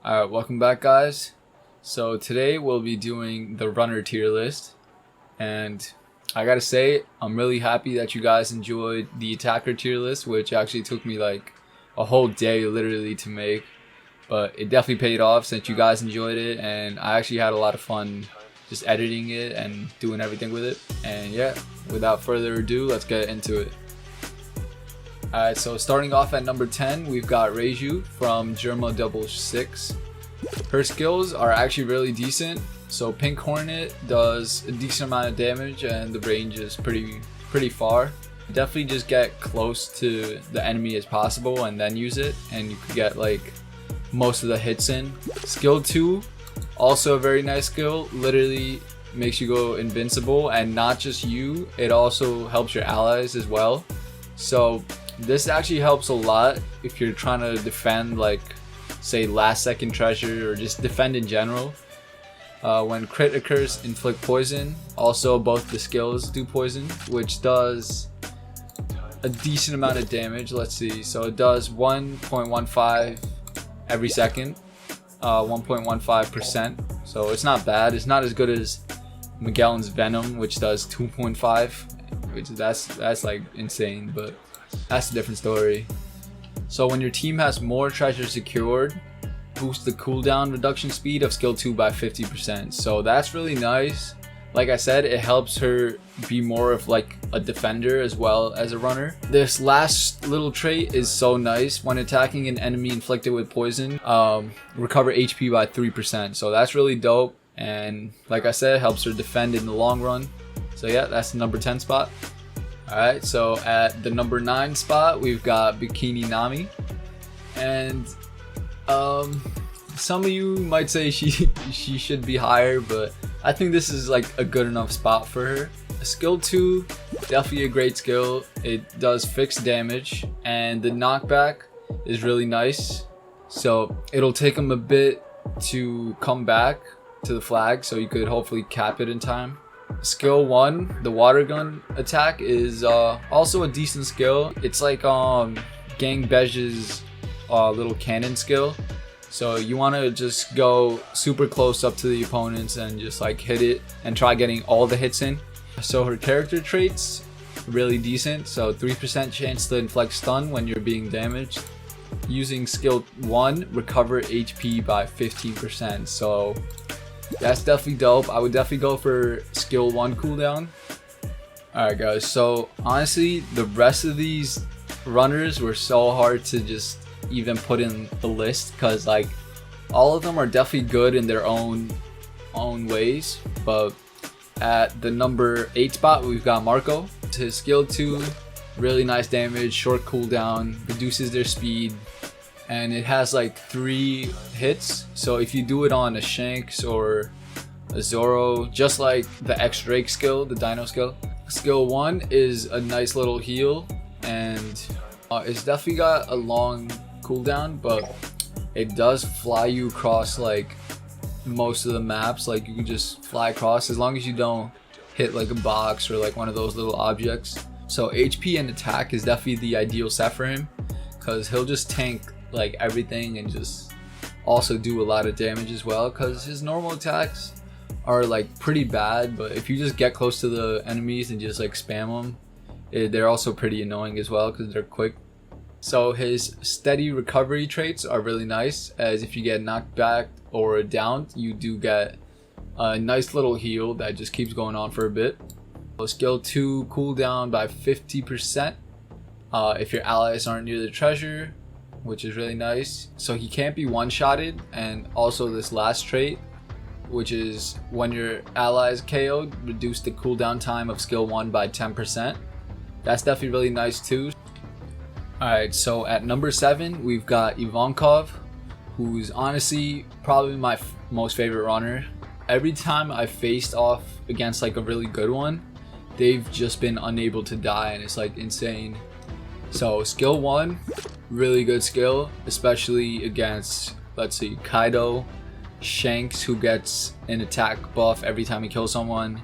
Alright, welcome back guys. So today we'll be doing the runner tier list, and I gotta say I'm really happy that you guys enjoyed the attacker tier list, which actually took me like a whole day literally to make, but it definitely paid off since you guys enjoyed it, and I actually had a lot of fun just editing it and doing everything with it. And yeah, without further ado, let's get into it. Alright, so starting off at number 10, we've got Reiju from Germa 66. Her skills are actually really decent. So Pink Hornet does a decent amount of damage and the range is pretty far. Definitely just get close to the enemy as possible and then use it, and you could get like most of the hits in. Skill 2, also a very nice skill, literally makes you go invincible, and not just you, it also helps your allies as well. So this actually helps a lot if you're trying to defend, like say last second treasure, or just defend in general. When crit occurs, inflict poison. Also both the skills do poison, which does a decent amount of damage. Let's see, so it does 1.15 every second, 1.15%, so it's not bad. It's not as good as Magellan's Venom, which does 2.5, which that's like insane, but that's a different story. So when your team has more treasure secured, boost the cooldown reduction speed of skill 2 by 50%. So that's really nice. Like I said, it helps her be more of like a defender as well as a runner. This last little trait is so nice. When attacking an enemy inflicted with poison, recover HP by 3%. So that's really dope. And like I said, helps her defend in the long run. So yeah, that's the number 10 spot. Alright, so at the number 9 spot, we've got Bikini Nami. And some of you might say she should be higher, but I think this is like a good enough spot for her. Skill 2, definitely a great skill. It does fixed damage, and the knockback is really nice. So it'll take him a bit to come back to the flag, so you could hopefully cap it in time. Skill 1, the water gun attack, is also a decent skill. It's like Gang Bej's little cannon skill. So you want to just go super close up to the opponents and just like hit it and try getting all the hits in. So her character traits, really decent. So 3% chance to inflict stun when you're being damaged. Using skill 1, recover HP by 15%. So that's definitely dope. I would definitely go for skill 1 cooldown. Alright guys, so honestly the rest of these runners were so hard to just even put in the list, because like all of them are definitely good in their own ways. But at the number 8 spot, we've got Marco. His skill 2, really nice damage, short cooldown, reduces their speed, and it has like 3 hits. So if you do it on a Shanks or a Zoro, just like the X-Drake skill, the Dino skill. Skill 1 is a nice little heal, and it's definitely got a long cooldown, but it does fly you across like most of the maps. Like you can just fly across as long as you don't hit like a box or like one of those little objects. So HP and attack is definitely the ideal set for him, because he'll just tank like everything and just also do a lot of damage as well, because his normal attacks are like pretty bad, but if you just get close to the enemies and just like spam them, they're also pretty annoying as well because they're quick. So his steady recovery traits are really nice, as if you get knocked back or downed, you do get a nice little heal that just keeps going on for a bit. So skill 2, cooldown by 50% if your allies aren't near the treasure, which is really nice. So he can't be one-shotted, and also this last trait, which is when your allies KO'd, reduce the cooldown time of skill 1 by 10%. That's definitely really nice too. Alright, so at number 7, we've got Ivankov, who's honestly probably my most favorite runner. Every time I faced off against like a really good one, they've just been unable to die, and it's like insane. So skill 1, really good skill, especially against, let's see, Kaido, Shanks, who gets an attack buff every time he kills someone,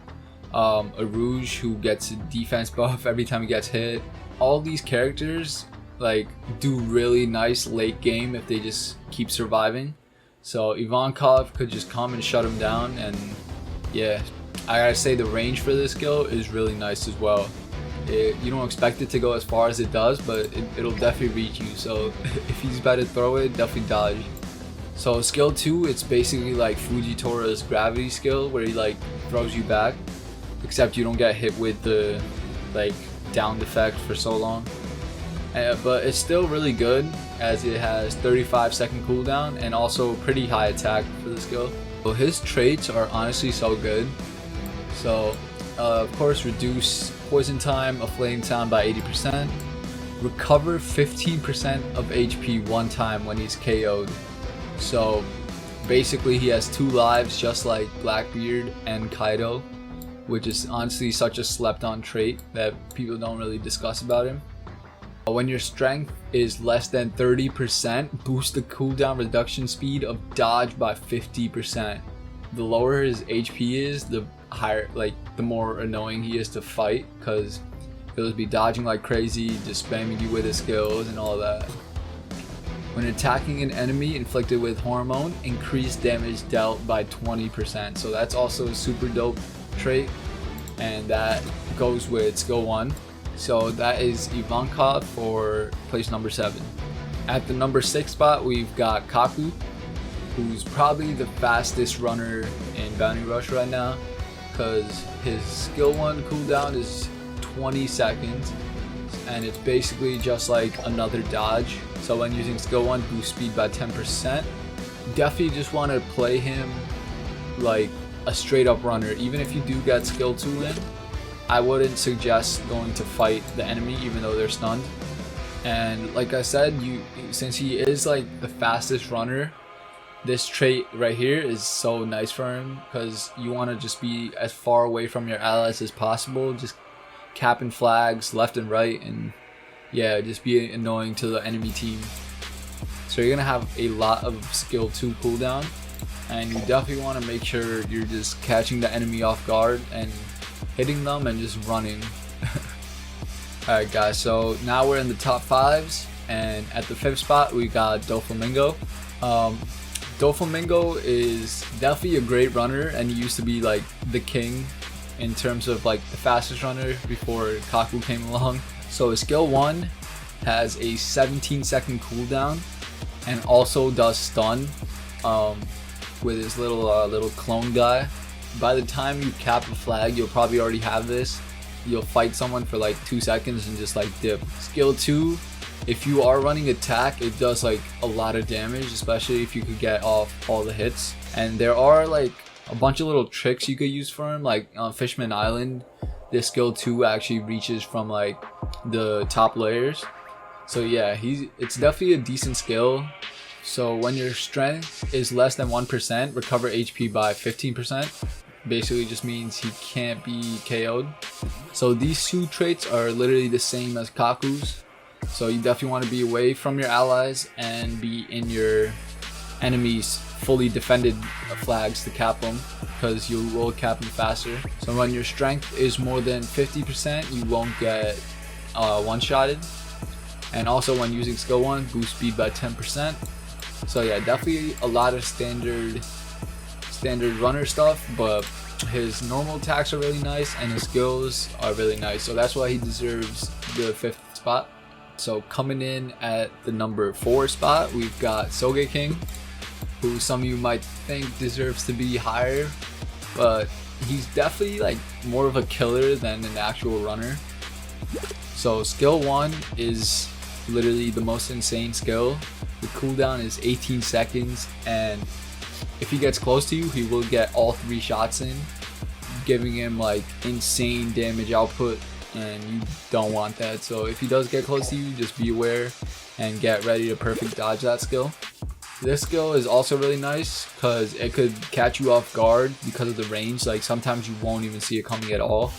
a Rouge, who gets a defense buff every time he gets hit. All these characters like do really nice late game if they just keep surviving. So Ivankov could just come and shut him down, and yeah, I gotta say the range for this skill is really nice as well. You don't expect it to go as far as it does, but it'll definitely reach you. So if he's about to throw it, definitely dodge. So skill 2, it's basically like Fujitora's gravity skill, where he like throws you back, except you don't get hit with the like downed effect for so long. But it's still really good, as it has 35-second cooldown and also pretty high attack for the skill. So his traits are honestly so good. So of course, reduce poison time of flame sound by 80%, recover 15% of HP one time when he's KO'd. So basically he has 2 lives, just like Blackbeard and Kaido, which is honestly such a slept on trait that people don't really discuss about him. When your strength is less than 30%, boost the cooldown reduction speed of dodge by 50%. The lower his HP is, the higher, like the more annoying he is to fight, because he'll be dodging like crazy, just spamming you with his skills and all that. When attacking an enemy inflicted with hormone, increase damage dealt by 20%. So that's also a super dope trait, and that goes with skill 1. So that is Ivankov for place number 7. At the number 6 spot, we've got Kaku, who's probably the fastest runner in Bounty Rush right now, because his skill 1 cooldown is 20 seconds, and it's basically just like another dodge. So when using skill 1, boost speed by 10%. Definitely just want to play him like a straight up runner. Even if you do get skill 2 in, I wouldn't suggest going to fight the enemy even though they're stunned. And like I said, since he is like the fastest runner, this trait right here is so nice for him, because you want to just be as far away from your allies as possible, just capping flags left and right, and yeah, just be annoying to the enemy team. So you're gonna have a lot of skill 2 cooldown, and you definitely want to make sure you're just catching the enemy off guard and hitting them and just running. Alright guys, so now we're in the top 5s, and at the 5th spot we got Doflamingo. Doflamingo is definitely a great runner, and he used to be like the king in terms of like the fastest runner before Kaku came along. So his skill 1 has a 17-second cooldown and also does stun with his little clone guy. By the time you cap a flag, you'll probably already have this. You'll fight someone for like 2 seconds and just like dip. Skill 2, if you are running attack, it does like a lot of damage, especially if you could get off all the hits. And there are like a bunch of little tricks you could use for him, like on Fishman Island. This skill 2 actually reaches from like the top layers. So yeah, it's definitely a decent skill. So when your strength is less than 1%, recover HP by 15%. Basically just means he can't be KO'd. So these 2 traits are literally the same as Kaku's. So you definitely want to be away from your allies and be in your enemies' fully defended flags to cap them, because you will cap them faster. So when your strength is more than 50%, you won't get one-shotted. And also when using skill 1, boost speed by 10%. So yeah, definitely a lot of standard runner stuff, but his normal attacks are really nice and his skills are really nice. So that's why he deserves the 5th spot. So coming in at the number 4 spot, we've got Sogeking, who some of you might think deserves to be higher, but he's definitely like more of a killer than an actual runner. So skill 1 is literally the most insane skill. The cooldown is 18 seconds, and if he gets close to you, he will get all 3 shots in, giving him like insane damage output, and you don't want that. So if he does get close to you, just be aware and get ready to perfect dodge that skill. This skill is also really nice because it could catch you off guard because of the range. Like sometimes you won't even see it coming at all.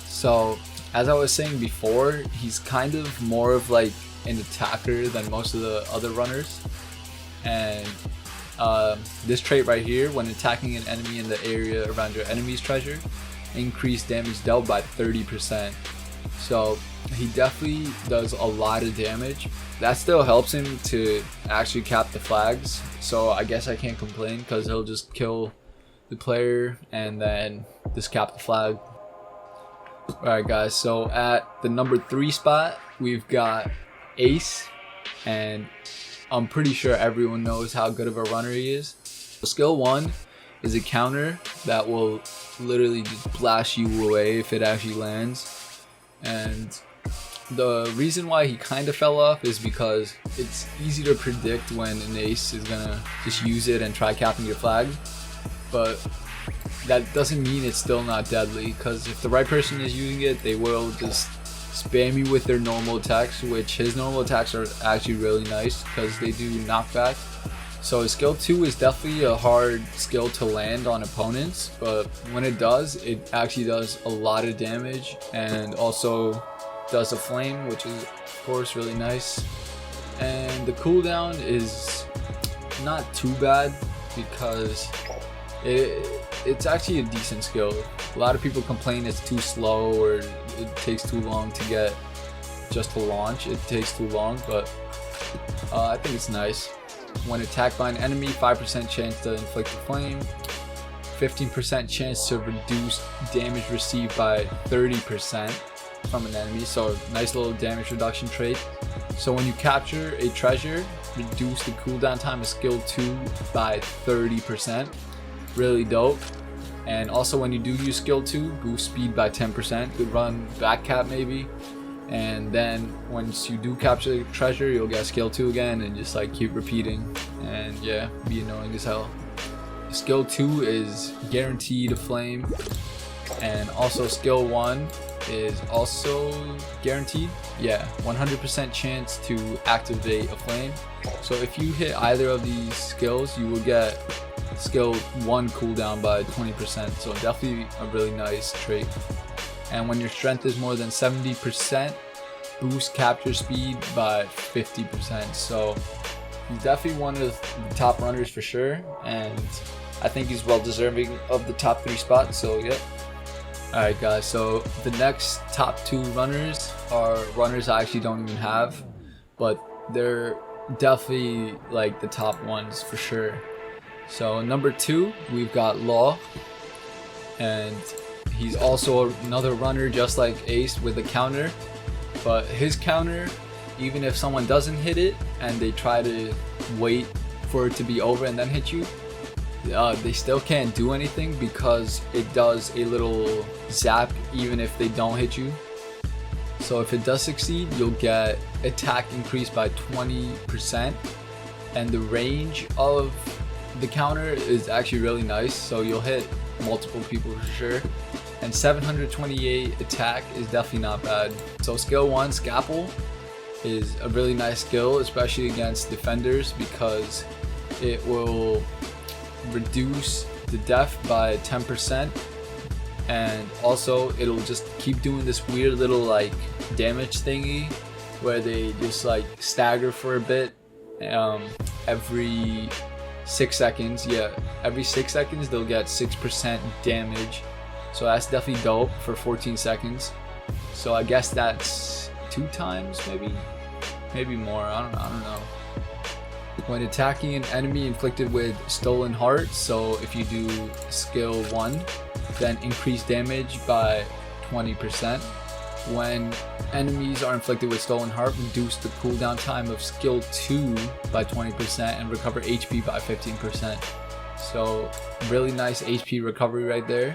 So as I was saying before, he's kind of more of like an attacker than most of the other runners. And this trait right here, when attacking an enemy in the area around your enemy's treasure, increase damage dealt by 30%. So he definitely does a lot of damage. That still helps him to actually cap the flags, so I guess I can't complain because he'll just kill the player and then just cap the flag. Alright guys, so at the number 3 spot we've got Ace, and I'm pretty sure everyone knows how good of a runner he is. Skill 1 is a counter that will literally just blast you away if it actually lands, and the reason why he kind of fell off is because it's easy to predict when an ace is gonna just use it and try capping your flag, but that doesn't mean it's still not deadly, because if the right person is using it, they will just spam you with their normal attacks, which his normal attacks are actually really nice because they do knockback. So his skill 2 is definitely a hard skill to land on opponents, but when it does, it actually does a lot of damage and also does a flame, which is of course really nice. And the cooldown is not too bad because it's actually a decent skill. A lot of people complain it's too slow or it takes too long to get just to launch. It takes too long, but I think it's nice. When attacked by an enemy, 5% chance to inflict a flame, 15% chance to reduce damage received by 30% from an enemy, so nice little damage reduction trait. So when you capture a treasure, reduce the cooldown time of skill 2 by 30%. Really dope. And also when you do use skill 2, boost speed by 10%. Could run back cap maybe. And then once you do capture the treasure, you'll get skill 2 again and just like keep repeating, and yeah, be annoying as hell. Skill 2 is guaranteed a flame, and also skill 1 is also guaranteed. Yeah, 100% chance to activate a flame. So if you hit either of these skills, you will get skill 1 cooldown by 20%, so definitely a really nice trait. And when your strength is more than 70%, boost capture speed by 50%. So he's definitely one of the top runners for sure, and I think he's well deserving of the top 3 spots, so yeah. Alright guys, so the next top 2 runners are runners I actually don't even have, but they're definitely like the top ones for sure. So number 2, we've got Law, and he's also another runner just like Ace with a counter, but his counter, even if someone doesn't hit it and they try to wait for it to be over and then hit you, they still can't do anything because it does a little zap even if they don't hit you. So if it does succeed, you'll get attack increased by 20%, and the range of the counter is actually really nice, so you'll hit multiple people for sure. And 728 attack is definitely not bad. So skill 1, Scalpel, is a really nice skill, especially against defenders, because it will reduce the def by 10%, and also it'll just keep doing this weird little like damage thingy where they just like stagger for a bit every 6 seconds. Yeah, every 6 seconds they'll get 6% damage, so that's definitely dope for 14 seconds. So I guess that's 2 times, maybe more. I don't know. When attacking an enemy inflicted with Stolen Heart, so if you do skill 1, then increase damage by 20%. When enemies are inflicted with Stolen Heart, reduce the cooldown time of skill 2 by 20% and recover HP by 15%. So really nice HP recovery right there.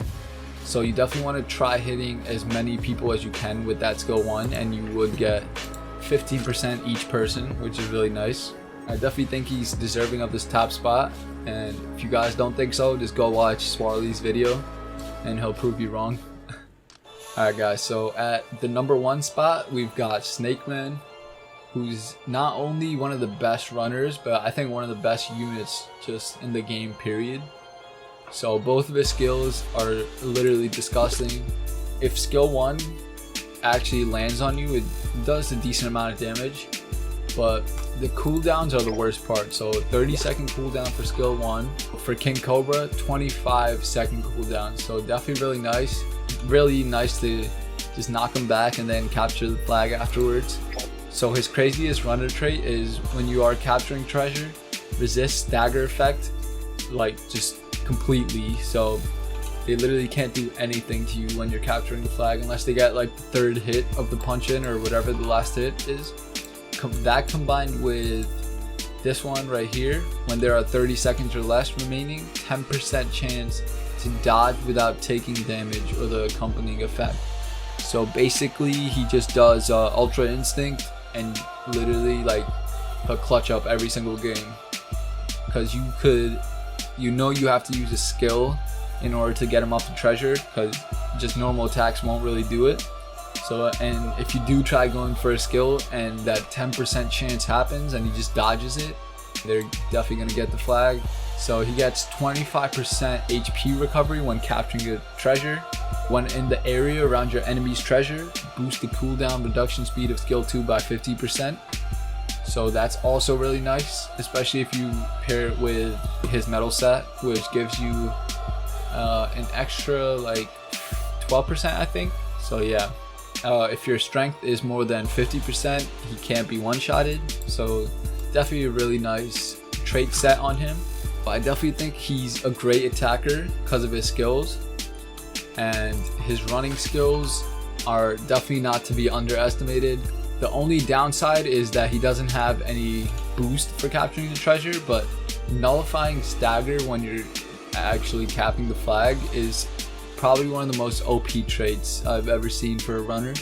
So you definitely want to try hitting as many people as you can with that skill 1, and you would get 15% each person, which is really nice. I definitely think he's deserving of this top spot, and if you guys don't think so, just go watch Swarley's video and he'll prove you wrong. Alright guys, so at the number 1 spot we've got Snakeman, who's not only one of the best runners, but I think one of the best units just in the game period. So both of his skills are literally disgusting. If skill 1 actually lands on you, it does a decent amount of damage, but the cooldowns are the worst part. So 30-second cooldown for skill 1. For King Cobra, 25-second cooldown. So definitely really nice to just knock him back and then capture the flag afterwards. So his craziest runner trait is when you are capturing treasure, resist stagger effect, like just completely. So they literally can't do anything to you when you're capturing the flag unless they get like the third hit of the punch in or whatever the last hit is. That combined with this one right here, when there are 30 seconds or less remaining, 10% chance to dodge without taking damage or the accompanying effect. So basically he just does Ultra Instinct and literally like a clutch up every single game, because you know you have to use a skill in order to get him off the treasure, because just normal attacks won't really do it. So, and if you do try going for a skill and that 10% chance happens and he just dodges it, they're definitely going to get the flag. So he gets 25% HP recovery when capturing a treasure. When in the area around your enemy's treasure, boost the cooldown reduction speed of skill 2 by 50%. So that's also really nice, especially if you pair it with his metal set, which gives you an extra like 12%, I think. So yeah. If your strength is more than 50%, he can't be one-shotted. So definitely a really nice trait set on him. But I definitely think he's a great attacker because of his skills. And his running skills are definitely not to be underestimated. The only downside is that he doesn't have any boost for capturing the treasure, but nullifying stagger when you're actually capping the flag is probably one of the most OP traits I've ever seen for a runner.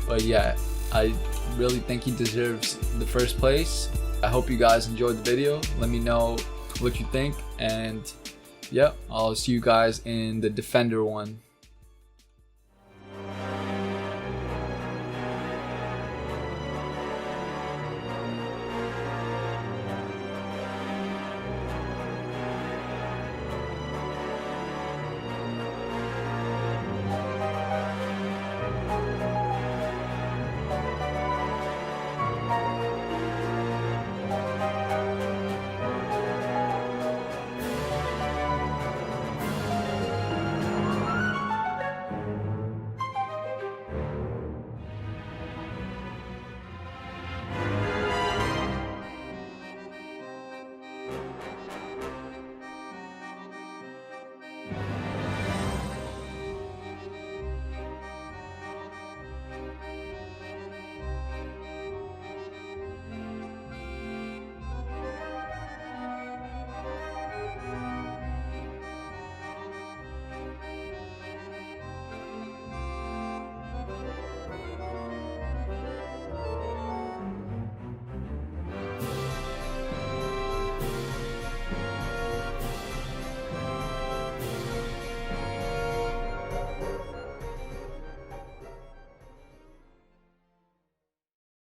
But yeah, I really think he deserves the first place. I hope you guys enjoyed the video. Let me know what you think, and yeah, I'll see you guys in the Defender one.